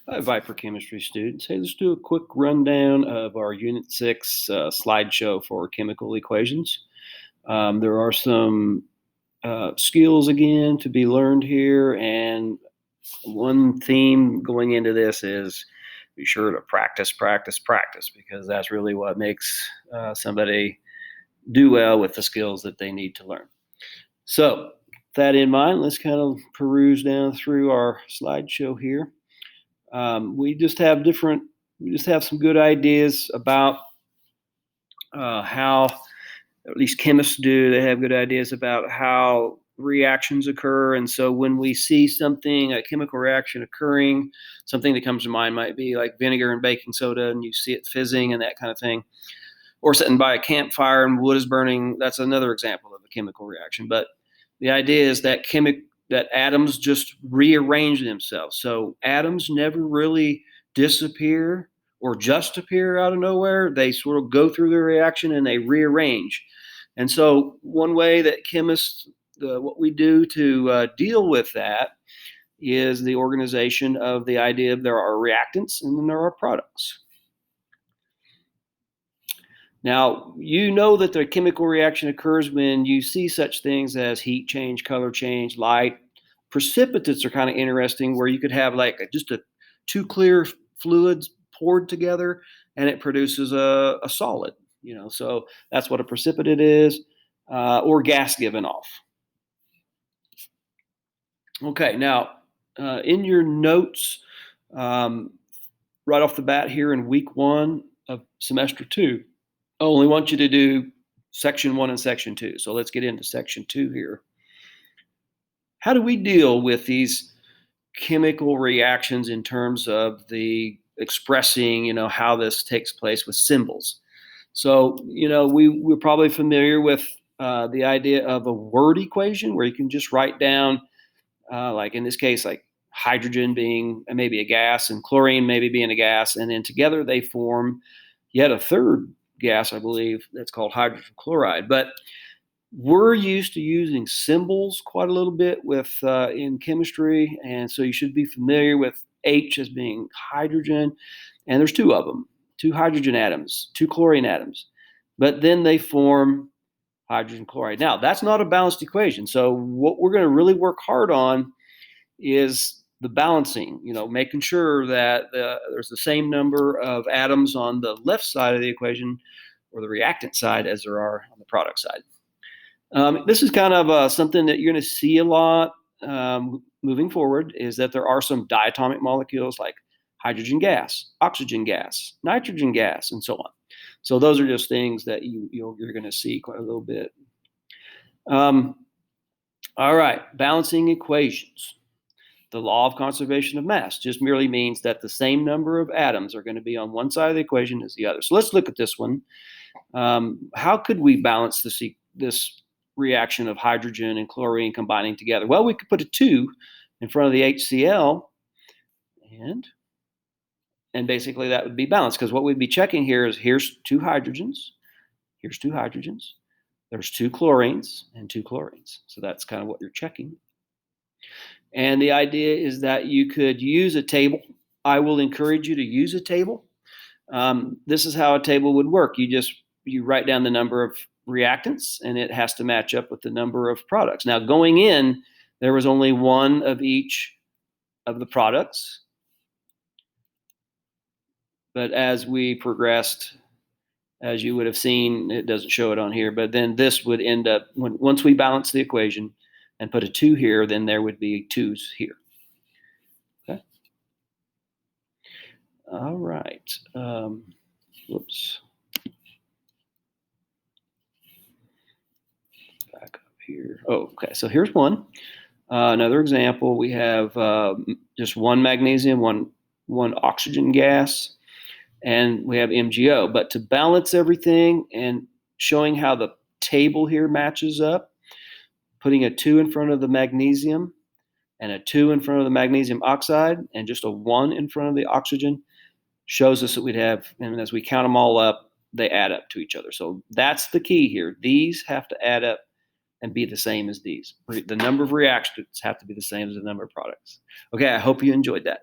Hi, Viper Chemistry students. Hey, let's do a quick rundown of our Unit 6 slideshow for chemical equations. There are some skills again to be learned here, and one theme going into this is be sure to practice, practice, practice, because that's really what makes somebody do well with the skills that they need to learn. So, with that in mind, let's kind of peruse down through our slideshow here. We just have some good ideas about how, at least chemists do, they have good ideas about how reactions occur. And so when we see something, a chemical reaction occurring, something that comes to mind might be like vinegar and baking soda, and you see it fizzing and that kind of thing. Or sitting by a campfire and wood is burning, that's another example of a chemical reaction. But the idea is that atoms just rearrange themselves. So atoms never really disappear or just appear out of nowhere. They sort of go through the reaction and they rearrange. And so one way that chemists, what we do to deal with that is the organization of the idea of there are reactants and then there are products. Now, you know that the chemical reaction occurs when you see such things as heat change, color change, light. Precipitates are kind of interesting, where you could have like just two clear fluids poured together and it produces a solid. So that's what a precipitate is, or gas given off. Okay, now in your notes, right off the bat here in week 1 of semester 2, I only want you to do section 1 and section 2. So let's get into section 2 here. How do we deal with these chemical reactions in terms of the expressing, how this takes place with symbols? So, we're probably familiar with the idea of a word equation where you can just write down, like in this case, like hydrogen being maybe a gas and chlorine maybe being a gas, and then together they form yet a third gas, I believe, that's called hydrogen chloride. But we're used to using symbols quite a little bit in chemistry, and so you should be familiar with H as being hydrogen, and there's 2 of them, 2 hydrogen atoms, 2 chlorine atoms, but then they form hydrogen chloride. Now, that's not a balanced equation, so what we're going to really work hard on is the balancing, making sure that there's the same number of atoms on the left side of the equation, or the reactant side, as there are on the product side. This is kind of something that you're going to see a lot moving forward, is that there are some diatomic molecules like hydrogen gas, oxygen gas, nitrogen gas, and so on. So those are just things that you're going to see quite a little bit. All right, balancing equations. The law of conservation of mass just merely means that the same number of atoms are going to be on one side of the equation as the other. So let's look at this one. How could we balance this reaction of hydrogen and chlorine combining together? Well, we could put a 2 in front of the HCl, and basically that would be balanced, because what we'd be checking here is here's 2 hydrogens, there's 2 chlorines, and 2 chlorines. So that's kind of what you're checking. And the idea is that you could use a table. I will encourage you to use a table. This is how a table would work. You write down the number of reactants, and it has to match up with the number of products. Now, going in, there was only one of each of the products. But as we progressed, as you would have seen, it doesn't show it on here, but then this would end up, once we balance the equation and put a 2 here, then there would be 2s here. Okay. All right. Whoops. Back up here. Oh, okay. So here's one. Another example. We have just 1 magnesium, one oxygen gas, and we have MgO. But to balance everything and showing how the table here matches up, putting a 2 in front of the magnesium and a 2 in front of the magnesium oxide and just a 1 in front of the oxygen shows us that we'd have, and as we count them all up, they add up to each other. So that's the key here. These have to add up and be the same as these. The number of reactions have to be the same as the number of products. Okay, I hope you enjoyed that.